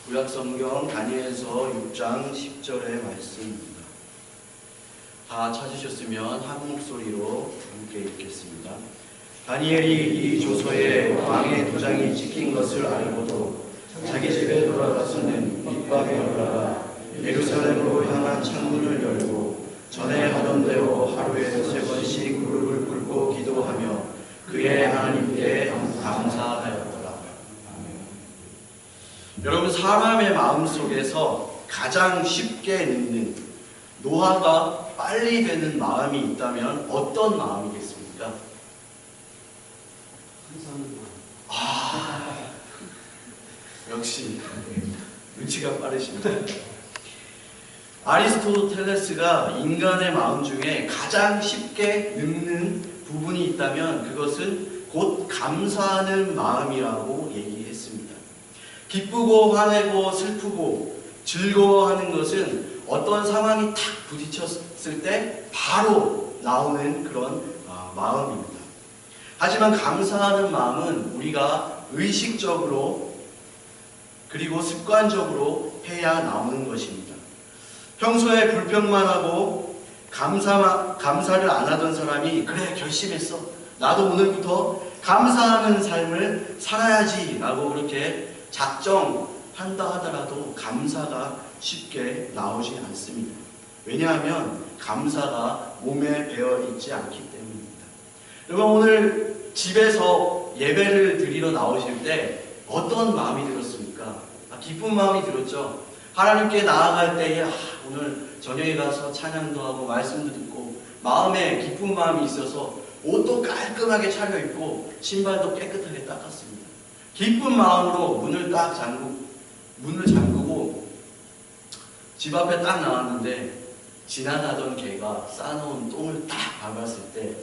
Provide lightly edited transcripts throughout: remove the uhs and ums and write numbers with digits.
구약성경 다니엘서 6장 10절의 말씀입니다. 다 찾으셨으면 한 목소리로 함께 읽겠습니다. 다니엘이 이 조서에 왕의 도장이 찍힌 것을 알고도 자기 집에 돌아가서는 밑밤에 올라가 예루살렘으로 향한 창문을 열고 전에 하던 대로 하루에 3번씩 무릎을 꿇고 기도하며 그의 하나님께 감사하였더라. 여러분, 사람의 마음속에서 가장 쉽게 늙는, 노화가 빨리 되는 마음이 있다면 어떤 마음이겠습니까? 역시 눈치가 빠르십니다. 아리스토텔레스가 인간의 마음 중에 가장 쉽게 늙는 부분이 있다면 그것은 곧 감사하는 마음이라고 얘기했습니다. 기쁘고 화내고 슬프고 즐거워하는 것은 어떤 상황이 탁 부딪혔을 때 바로 나오는 그런 마음입니다. 하지만 감사하는 마음은 우리가 의식적으로 그리고 습관적으로 해야 나오는 것입니다. 평소에 불평만 하고 감사를 안 하던 사람이 그래 결심했어, 나도 오늘부터 감사하는 삶을 살아야지 라고 그렇게 작정한다 하더라도 감사가 쉽게 나오지 않습니다. 왜냐하면 감사가 몸에 배어있지 않기 때문입니다. 여러분, 오늘 집에서 예배를 드리러 나오실 때 어떤 마음이 들었습니까? 기쁜 마음이 들었죠. 하나님께 나아갈 때에 오늘 저녁에 가서 찬양도 하고 말씀도 듣고 마음에 기쁜 마음이 있어서 옷도 깔끔하게 차려입고 신발도 깨끗하게 닦았습니다. 기쁜 마음으로 문을 잠그고 집 앞에 딱 나왔는데 지나가던 개가 싸놓은 똥을 딱 밟았을 때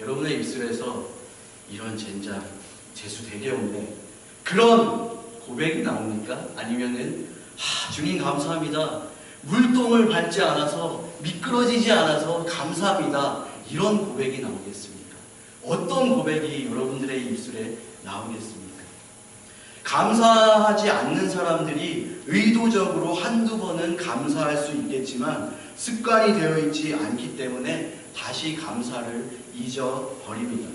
여러분의 입술에서 이런 젠장 재수 되게 없네, 그런 고백이 나옵니까? 아니면은 주님 감사합니다, 물똥을 밟지 않아서 미끄러지지 않아서 감사합니다, 이런 고백이 나오겠습니까? 어떤 고백이 여러분들의 입술에 나오겠습니까? 감사하지 않는 사람들이 의도적으로 한두 번은 감사할 수 있겠지만 습관이 되어 있지 않기 때문에 다시 감사를 잊어버립니다.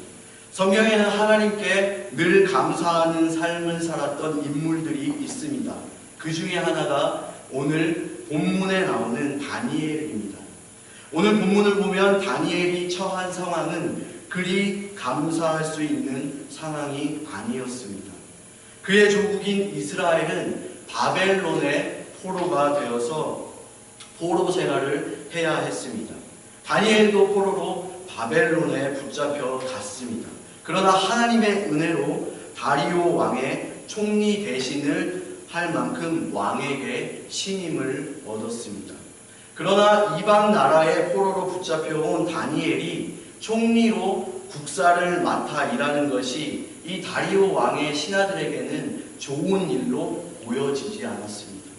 성경에는 하나님께 늘 감사하는 삶을 살았던 인물들이 있습니다. 그 중에 하나가 오늘 본문에 나오는 다니엘입니다. 오늘 본문을 보면 다니엘이 처한 상황은 그리 감사할 수 있는 상황이 아니었습니다. 그의 조국인 이스라엘은 바벨론의 포로가 되어서 포로 생활을 해야 했습니다. 다니엘도 포로로 바벨론에 붙잡혀 갔습니다. 그러나 하나님의 은혜로 다리오 왕의 총리 대신을 할 만큼 왕에게 신임을 얻었습니다. 그러나 이방 나라의 포로로 붙잡혀온 다니엘이 총리로 국사를 맡아 일하는 것이 이 다리오 왕의 신하들에게는 좋은 일로 보여지지 않았습니다.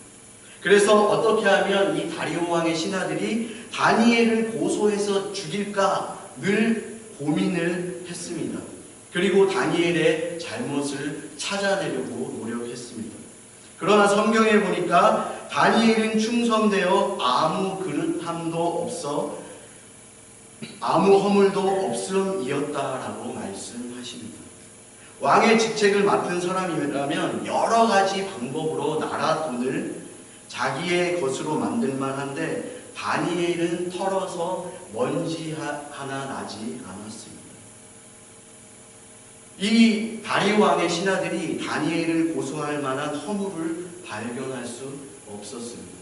그래서 어떻게 하면 이 다리오 왕의 신하들이 다니엘을 고소해서 죽일까 늘 고민을 했습니다. 그리고 다니엘의 잘못을 찾아내려고 노력했습니다. 그러나 성경에 보니까 다니엘은 충성되어 아무 그릇함도 없어 아무 허물도 없음이었다라고 말씀하십니다. 왕의 직책을 맡은 사람이라면 여러 가지 방법으로 나라 돈을 자기의 것으로 만들만 한데 다니엘은 털어서 먼지 하나 나지 않았습니다. 이 다리오 왕의 신하들이 다니엘을 고소할 만한 허물을 발견할 수 없었습니다.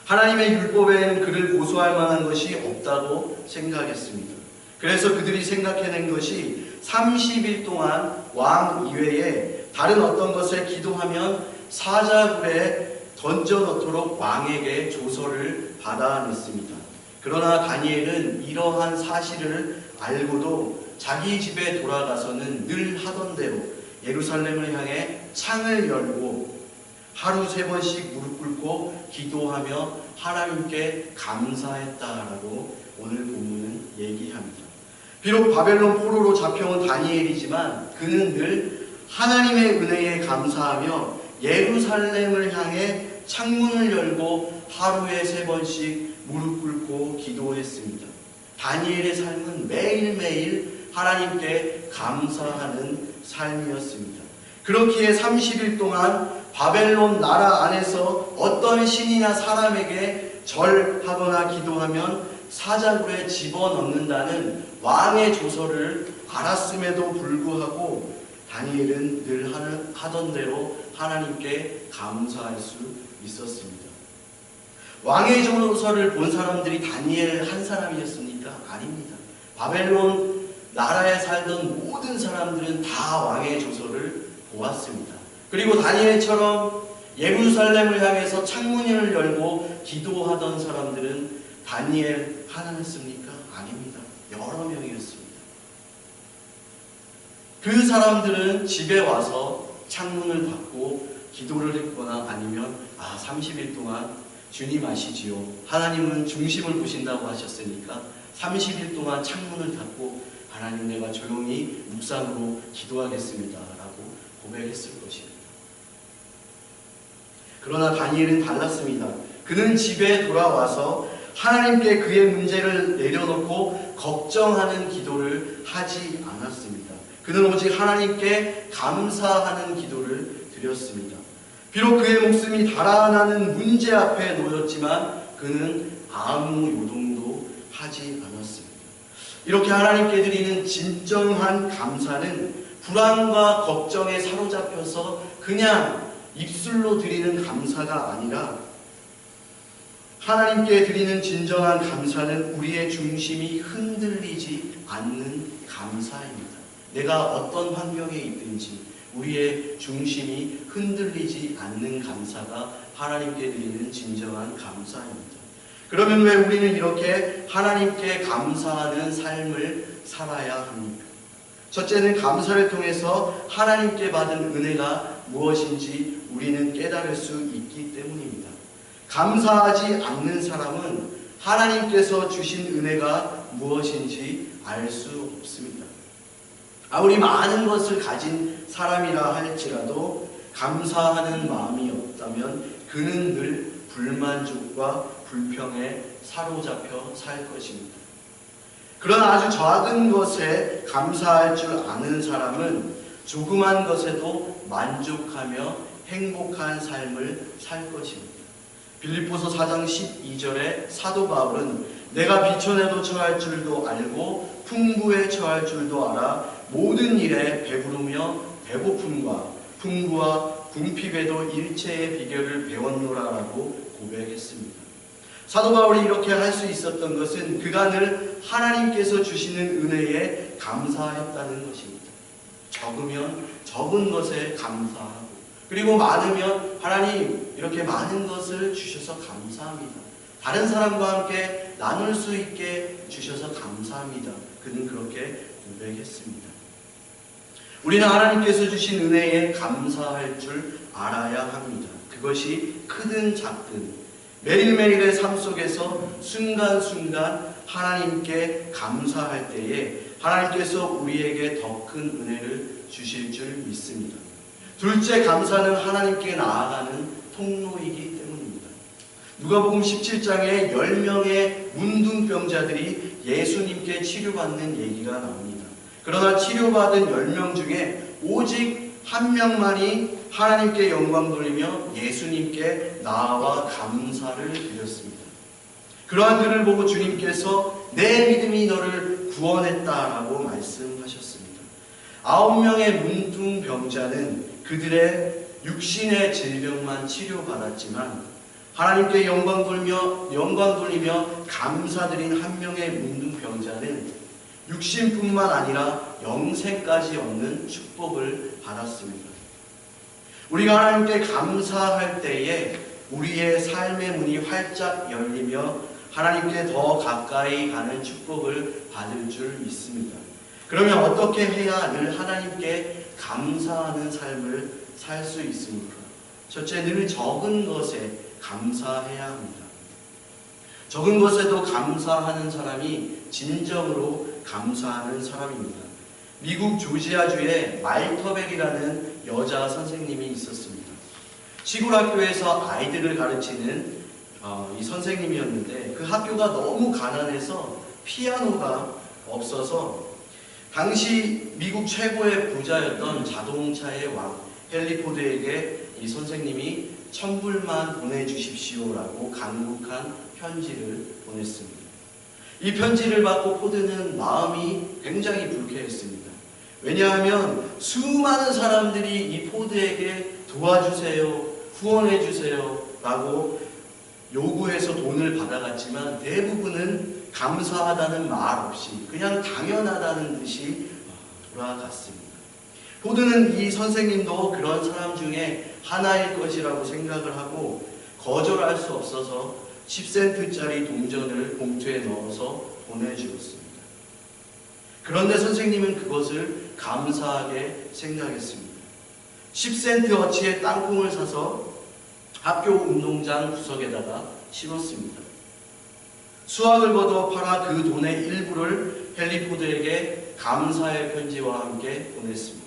하나님의 율법에는 그를 고소할 만한 것이 없다고 생각했습니다. 그래서 그들이 생각해낸 것이 30일 동안 왕 이외에 다른 어떤 것을 기도하면 사자굴에 던져 넣도록 왕에게 조서를 받아냈습니다. 그러나 다니엘은 이러한 사실을 알고도 자기 집에 돌아가서는 늘 하던 대로 예루살렘을 향해 창을 열고 하루 3번씩 무릎 꿇고 기도하며 하나님께 감사했다라고 오늘 본문은 얘기합니다. 비록 바벨론 포로로 잡혀온 다니엘이지만 그는 늘 하나님의 은혜에 감사하며 예루살렘을 향해 창문을 열고 하루에 3번씩 무릎 꿇고 기도했습니다. 다니엘의 삶은 매일매일 하나님께 감사하는 삶이었습니다. 그렇기에 30일 동안 바벨론 나라 안에서 어떤 신이나 사람에게 절하거나 기도하면 사자굴에 집어넣는다는 왕의 조서를 알았음에도 불구하고 다니엘은 늘 하던 대로 하나님께 감사할 수 있었습니다. 왕의 조서를 본 사람들이 다니엘 한 사람이었습니까? 아닙니다. 바벨론 나라에 살던 모든 사람들은 다 왕의 조서를 보았습니다. 그리고 다니엘처럼 예루살렘을 향해서 창문을 열고 기도하던 사람들은 다니엘 하나였습니까? 아닙니다. 여러 명이었습니다. 그 사람들은 집에 와서 창문을 닫고 기도를 했거나 아니면 30일 동안 주님 아시지요. 하나님은 중심을 보신다고 하셨으니까 30일 동안 창문을 닫고 하나님 내가 조용히 묵상으로 기도하겠습니다 라고 고백했을 것입니다. 그러나 다니엘은 달랐습니다. 그는 집에 돌아와서 하나님께 그의 문제를 내려놓고 걱정하는 기도를 하지 않았습니다. 그는 오직 하나님께 감사하는 기도를 드렸습니다. 비록 그의 목숨이 달아나는 문제 앞에 놓였지만 그는 아무 요동도 하지 않았습니다. 이렇게 하나님께 드리는 진정한 감사는 불안과 걱정에 사로잡혀서 그냥 입술로 드리는 감사가 아니라 하나님께 드리는 진정한 감사는 우리의 중심이 흔들리지 않는 감사입니다. 내가 어떤 환경에 있든지 우리의 중심이 흔들리지 않는 감사가 하나님께 드리는 진정한 감사입니다. 그러면 왜 우리는 이렇게 하나님께 감사하는 삶을 살아야 합니까? 첫째는 감사를 통해서 하나님께 받은 은혜가 무엇인지 우리는 깨달을 수 있기 때문입니다. 감사하지 않는 사람은 하나님께서 주신 은혜가 무엇인지 알 수 없습니다. 아무리 많은 것을 가진 사람이라 할지라도 감사하는 마음이 없다면 그는 늘 불만족과 불평에 사로잡혀 살 것입니다. 그러나 아주 작은 것에 감사할 줄 아는 사람은 조그만 것에도 만족하며 행복한 삶을 살 것입니다. 빌립보서 4장 12절에 사도 바울은 내가 비천에도 처할 줄도 알고 풍부에 처할 줄도 알아 모든 일에 배부르며 배고픔과 풍부와 궁핍에도 일체의 비결을 배웠노라라고 고백했습니다. 사도 바울이 이렇게 할 수 있었던 것은 그가 늘 하나님께서 주시는 은혜에 감사했다는 것입니다. 적으면 적은 것에 감사하고 그리고 많으면 하나님 이렇게 많은 것을 주셔서 감사합니다. 다른 사람과 함께 나눌 수 있게 주셔서 감사합니다. 그는 그렇게 고백했습니다. 우리는 하나님께서 주신 은혜에 감사할 줄 알아야 합니다. 그것이 크든 작든 매일매일의 삶 속에서 순간순간 하나님께 감사할 때에 하나님께서 우리에게 더 큰 은혜를 주실 줄 믿습니다. 둘째, 감사는 하나님께 나아가는 통로이기 때문입니다. 누가복음 17장에 10명의 문둥병자들이 예수님께 치료받는 얘기가 나옵니다. 그러나 치료받은 10명 중에 오직 한 명만이 하나님께 영광 돌리며 예수님께 나아와 감사를 드렸습니다. 그러한 그를 보고 주님께서 내 믿음이 너를 구원했다라고 말씀하셨습니다. 9명의 문둥병자는 그들의 육신의 질병만 치료받았지만 하나님께 영광 돌리며 감사드린 한 명의 문둥병자는 육신뿐만 아니라 영생까지 얻는 축복을 받았습니다. 우리가 하나님께 감사할 때에 우리의 삶의 문이 활짝 열리며 하나님께 더 가까이 가는 축복을 받을 줄 믿습니다. 그러면 어떻게 해야 늘 하나님께 감사하는 삶을 살 수 있습니까? 첫째, 늘 적은 것에 감사해야 합니다. 적은 것에도 감사하는 사람이 진정으로 감사하는 사람입니다. 미국 조지아주에 말터벨이라는 여자 선생님이 있었습니다. 시골 학교에서 아이들을 가르치는 이 선생님이었는데, 그 학교가 너무 가난해서 피아노가 없어서 당시 미국 최고의 부자였던 자동차의 왕 헨리 포드에게 이 선생님이 1000불만 보내주십시오라고 간곡한 편지를 보냈습니다. 이 편지를 받고 포드는 마음이 굉장히 불쾌했습니다. 왜냐하면 수많은 사람들이 이 포드에게 도와주세요, 후원해주세요 라고 요구해서 돈을 받아갔지만 대부분은 감사하다는 말 없이 그냥 당연하다는 듯이 돌아갔습니다. 포드는 이 선생님도 그런 사람 중에 하나일 것이라고 생각을 하고 거절할 수 없어서 10센트짜리 동전을 봉투에 넣어서 보내주었습니다. 그런데 선생님은 그것을 감사하게 생각했습니다. 10센트어치의 땅콩을 사서 학교 운동장 구석에다가 심었습니다. 수확을 거둬 팔아 그 돈의 일부를 헨리 포드에게 감사의 편지와 함께 보냈습니다.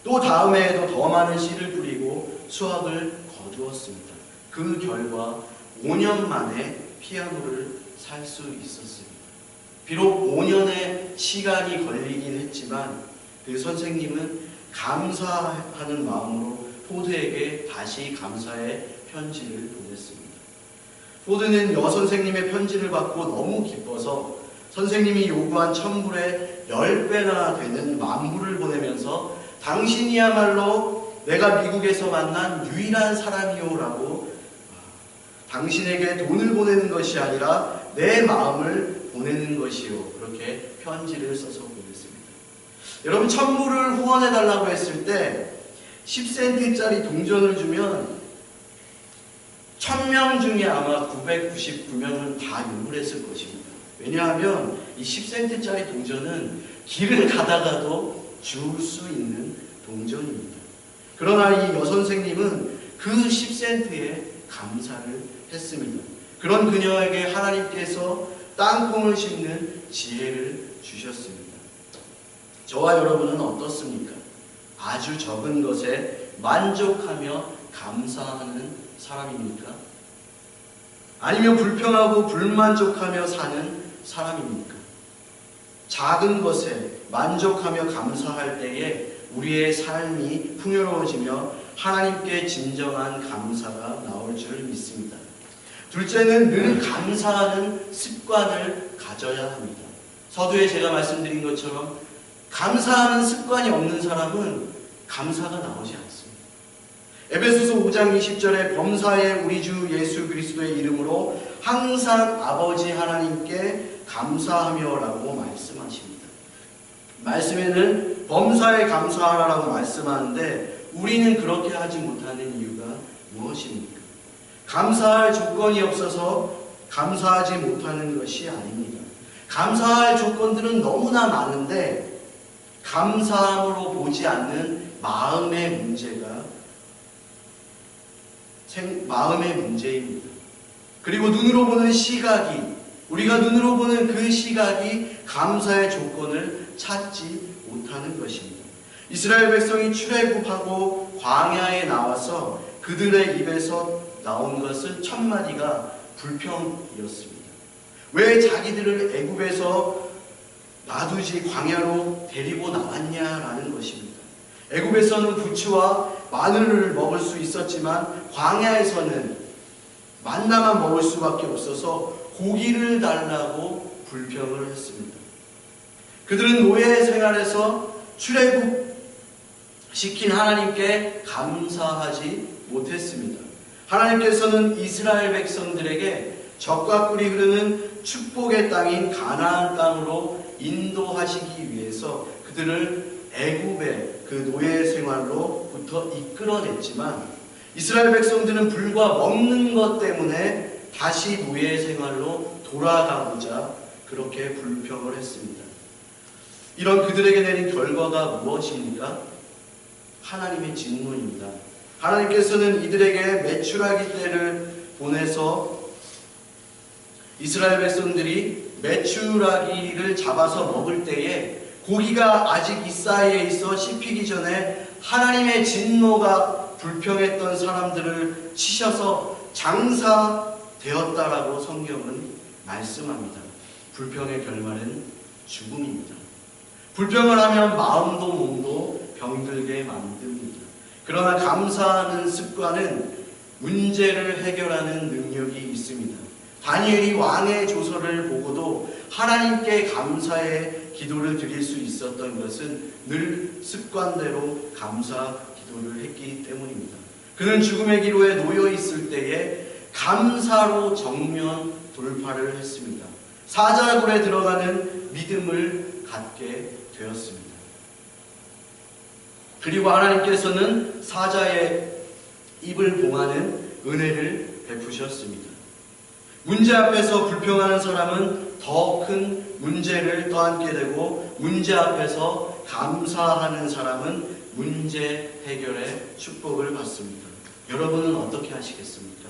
또 다음 해에도 더 많은 씨를 뿌리고 수확을 거두었습니다. 그 결과 5년 만에 피아노를 살 수 있었습니다. 비록 5년의 시간이 걸리긴 했지만 그 선생님은 감사하는 마음으로 포드에게 다시 감사의 편지를 보냈습니다. 포드는 여선생님의 편지를 받고 너무 기뻐서 선생님이 요구한 1000불의 10배나 되는 10,000불을 보내면서 당신이야말로 내가 미국에서 만난 유일한 사람이요라고 당신에게 돈을 보내는 것이 아니라 내 마음을 보내는 것이요, 그렇게 편지를 써서 보냈습니다. 여러분, 1000불을 후원해달라고 했을 때 10센트짜리 동전을 주면 1000명 중에 아마 999명은 다 욕을 했을 것입니다. 왜냐하면 이 10센트짜리 동전은 길을 가다가도 줄 수 있는 동전입니다. 그러나 이 여선생님은 그 10센트에 감사를 했습니다. 그런 그녀에게 하나님께서 땅콩을 심는 지혜를 주셨습니다. 저와 여러분은 어떻습니까? 아주 적은 것에 만족하며 감사하는 사람입니까? 아니면 불평하고 불만족하며 사는 사람입니까? 작은 것에 만족하며 감사할 때에 우리의 삶이 풍요로워지며 하나님께 진정한 감사가 나올 줄 믿습니다. 둘째는 늘 감사하는 습관을 가져야 합니다. 서두에 제가 말씀드린 것처럼 감사하는 습관이 없는 사람은 감사가 나오지 않습니다. 에베소서 5장 20절에 범사에 우리 주 예수 그리스도의 이름으로 항상 아버지 하나님께 감사하며라고 말씀하십니다. 말씀에는 범사에 감사하라라고 말씀하는데 우리는 그렇게 하지 못하는 이유가 무엇입니까? 감사할 조건이 없어서 감사하지 못하는 것이 아닙니다. 감사할 조건들은 너무나 많은데 감사함으로 보지 않는 마음의 문제입니다. 그리고 눈으로 보는 시각이, 우리가 눈으로 보는 그 시각이 감사의 조건을 찾지 못하는 것입니다. 이스라엘 백성이 출애굽하고 광야에 나와서 그들의 입에서 나온 것은 1000마디가 불평이었습니다. 왜 자기들을 애굽에서 놔두지 광야로 데리고 나왔냐라는 것입니다. 애굽에서는 부추와 마늘을 먹을 수 있었지만 광야에서는 만나만 먹을 수밖에 없어서 고기를 달라고 불평을 했습니다. 그들은 노예 생활에서 출애굽시킨 하나님께 감사하지 못했습니다. 하나님께서는 이스라엘 백성들에게 적과 꿀이 흐르는 축복의 땅인 가나안 땅으로 인도하시기 위해서 그들을 애굽의 그 노예 생활로부터 이끌어냈지만 이스라엘 백성들은 불과 먹는 것 때문에 다시 노예 생활로 돌아가고자 그렇게 불평을 했습니다. 이런 그들에게 내린 결과가 무엇입니까? 하나님의 진노입니다. 하나님께서는 이들에게 메추라기 떼를 보내서 이스라엘 백성들이 메추라기를 잡아서 먹을 때에 고기가 아직 이 사이에 있어 씹히기 전에 하나님의 진노가 불평했던 사람들을 치셔서 장사되었다라고 성경은 말씀합니다. 불평의 결말은 죽음입니다. 불평을 하면 마음도 몸도 병들게 만듭니다. 그러나 감사하는 습관은 문제를 해결하는 능력이 있습니다. 다니엘이 왕의 조서를 보고도 하나님께 감사의 기도를 드릴 수 있었던 것은 늘 습관대로 감사 기도를 했기 때문입니다. 그는 죽음의 기로에 놓여 있을 때에 감사로 정면 돌파를 했습니다. 사자굴에 들어가는 믿음을 갖게 되었습니다. 그리고 하나님께서는 사자의 입을 봉하는 은혜를 베푸셨습니다. 문제 앞에서 불평하는 사람은 더 큰 문제를 떠안게 되고, 문제 앞에서 감사하는 사람은 문제 해결의 축복을 받습니다. 여러분은 어떻게 하시겠습니까?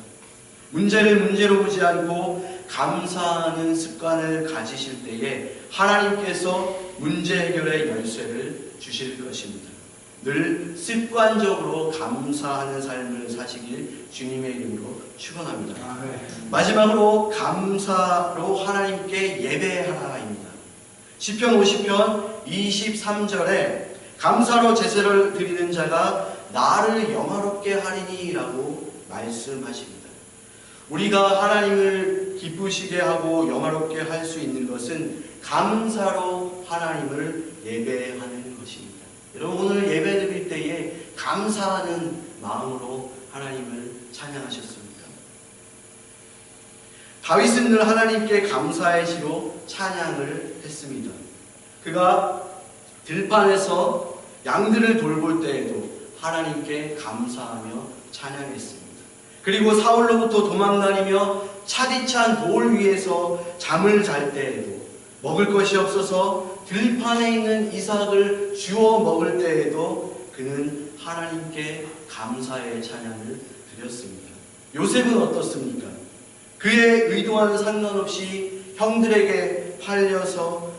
문제를 문제로 보지 않고 감사하는 습관을 가지실 때에 하나님께서 문제 해결의 열쇠를 주실 것입니다. 늘 습관적으로 감사하는 삶을 사시길 주님의 이름으로 축원합니다. 마지막으로 감사로 하나님께 예배하라입니다. 시편 50편 23절에 감사로 제사를 드리는 자가 나를 영화롭게 하리니라고 말씀하십니다. 우리가 하나님을 기쁘시게 하고 영화롭게 할 수 있는 것은 감사로 하나님을 예배하는 것입니다. 여러분, 오늘 예배 드릴 때에 감사하는 마음으로 하나님을 찬양하셨습니까? 다윗은 늘 하나님께 감사의 시로 찬양을 했습니다. 그가 들판에서 양들을 돌볼 때에도 하나님께 감사하며 찬양했습니다. 그리고 사울로부터 도망다니며 차디찬 돌 위에서 잠을 잘 때에도, 먹을 것이 없어서 들판에 있는 이삭을 주워 먹을 때에도 그는 하나님께 감사의 찬양을 드렸습니다. 요셉은 어떻습니까? 그의 의도와는 상관없이 형들에게 팔려서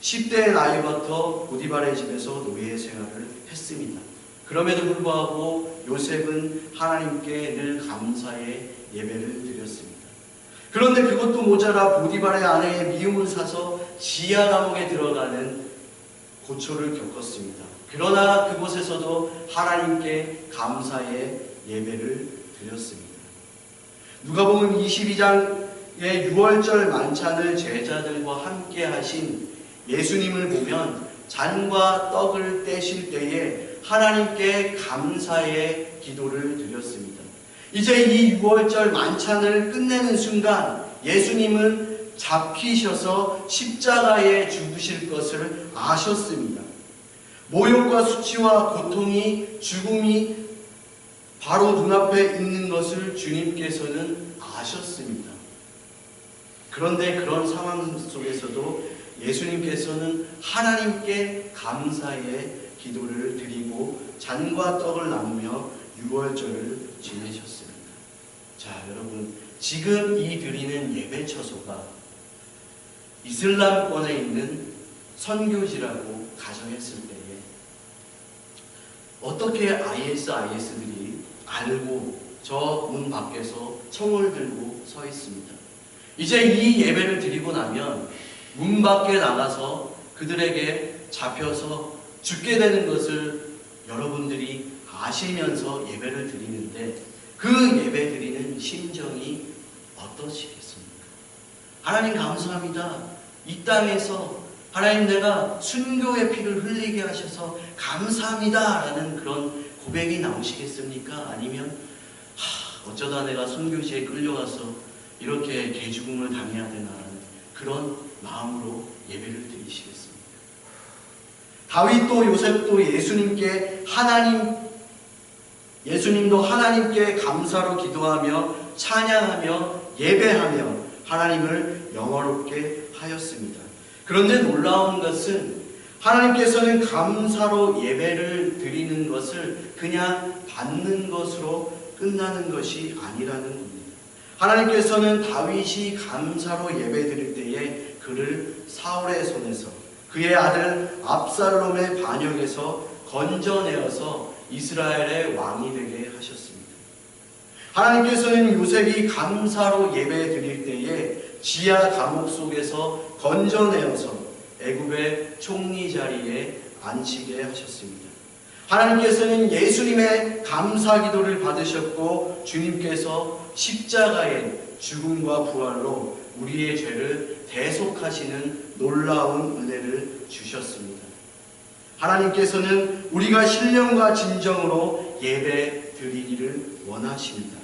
10대의 나이부터 보디발의 집에서 노예 생활을 했습니다. 그럼에도 불구하고 요셉은 하나님께 늘 감사의 예배를 드렸습니다. 그런데 그것도 모자라 보디발의 아내의 미움을 사서 지하 감옥에 들어가는 고초를 겪었습니다. 그러나 그곳에서도 하나님께 감사의 예배를 드렸습니다. 누가복음 22장의 6월절 만찬을 제자들과 함께 하신 예수님을 보면 잔과 떡을 떼실 때에 하나님께 감사의 기도를 드렸습니다. 이제 이 6월절 만찬을 끝내는 순간 예수님은 잡히셔서 십자가에 죽으실 것을 아셨습니다. 모욕과 수치와 고통이, 죽음이 바로 눈앞에 있는 것을 주님께서는 아셨습니다. 그런데 그런 상황 속에서도 예수님께서는 하나님께 감사의 기도를 드리고 잔과 떡을 나누며 6월절을 지내셨습니다. 자, 여러분, 지금 이 드리는 예배 처소가 이슬람권에 있는 선교지라고 가정했을 때에 어떻게 IS들이 알고 저 문 밖에서 총을 들고 서 있습니다. 이제 이 예배를 드리고 나면 문 밖에 나가서 그들에게 잡혀서 죽게 되는 것을 여러분들이 아시면서 예배를 드리는데 그 예배 드리는 심정이 어떠시겠습니까? 하나님 감사합니다. 이 땅에서 하나님, 내가 순교의 피를 흘리게 하셔서 감사합니다 라는 그런 고백이 나오시겠습니까? 아니면 어쩌다 내가 순교지에 끌려가서 이렇게 개죽음을 당해야 되나라는 그런 마음으로 예배를 드리시겠습니까? 다윗도 요셉도 예수님도 하나님께 감사로 기도하며 찬양하며 예배하며 하나님을 영화롭게 하였습니다. 그런데 놀라운 것은 하나님께서는 감사로 예배를 드리는 것을 그냥 받는 것으로 끝나는 것이 아니라는 겁니다. 하나님께서는 다윗이 감사로 예배 드릴 때에 그를 사울의 손에서, 그의 아들 압살롬의 반역에서 건져내어서 이스라엘의 왕이 되게 하셨습니다. 하나님께서는 요셉이 감사로 예배 드릴 때에 지하 감옥 속에서 건져내어서 애굽의 총리 자리에 앉히게 하셨습니다. 하나님께서는 예수님의 감사 기도를 받으셨고 주님께서 십자가의 죽음과 부활로 우리의 죄를 대속하시는 놀라운 은혜를 주셨습니다. 하나님께서는 우리가 신령과 진정으로 예배 드리기를 원하십니다.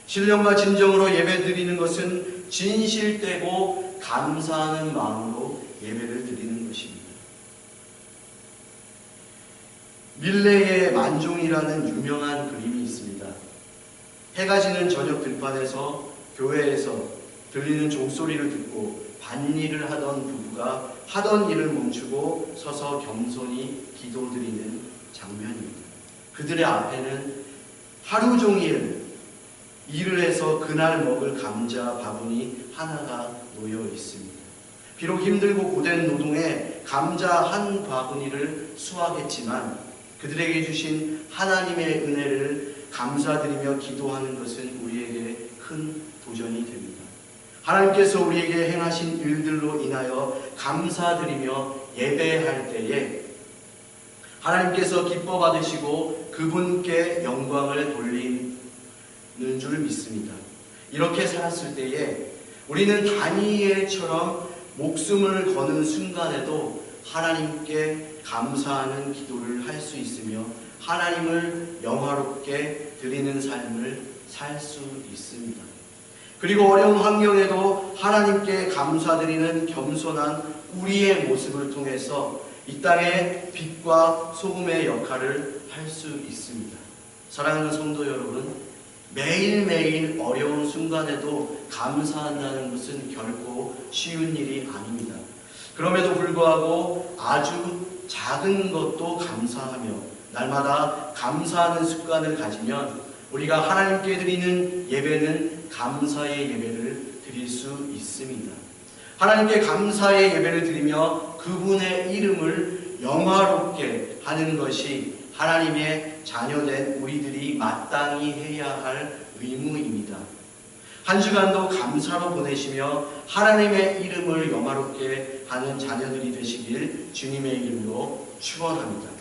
신령과 진정으로 예배 드리는 것은 진실되고 감사하는 마음으로 예배를 드리는 것입니다. 밀레의 만종이라는 유명한 그림이 있습니다. 해가 지는 저녁 들판에서 교회에서 들리는 종소리를 듣고 밭일을 하던 부부가 하던 일을 멈추고 서서 겸손히 기도드리는 장면입니다. 그들의 앞에는 하루 종일 일을 해서 그날 먹을 감자 바구니 하나가 놓여 있습니다. 비록 힘들고 고된 노동에 감자 한 바구니를 수확했지만 그들에게 주신 하나님의 은혜를 감사드리며 기도하는 것은 우리에게 큰 도전이 됩니다. 하나님께서 우리에게 행하신 일들로 인하여 감사드리며 예배할 때에 하나님께서 기뻐 받으시고 그분께 영광을 돌리는 줄 믿습니다. 이렇게 살았을 때에 우리는 다니엘처럼 목숨을 거는 순간에도 하나님께 감사하는 기도를 할 수 있으며 하나님을 영화롭게 드리는 삶을 살 수 있습니다. 그리고 어려운 환경에도 하나님께 감사드리는 겸손한 우리의 모습을 통해서 이 땅의 빛과 소금의 역할을 할 수 있습니다. 사랑하는 성도 여러분, 매일매일 어려운 순간에도 감사한다는 것은 결코 쉬운 일이 아닙니다. 그럼에도 불구하고 아주 작은 것도 감사하며 날마다 감사하는 습관을 가지면 우리가 하나님께 드리는 예배는 감사의 예배를 드릴 수 있습니다. 하나님께 감사의 예배를 드리며 그분의 이름을 영화롭게 하는 것이 하나님의 자녀된 우리들이 마땅히 해야 할 의무입니다. 한 주간도 감사로 보내시며 하나님의 이름을 영화롭게 하는 자녀들이 되시길 주님의 이름으로 축원합니다.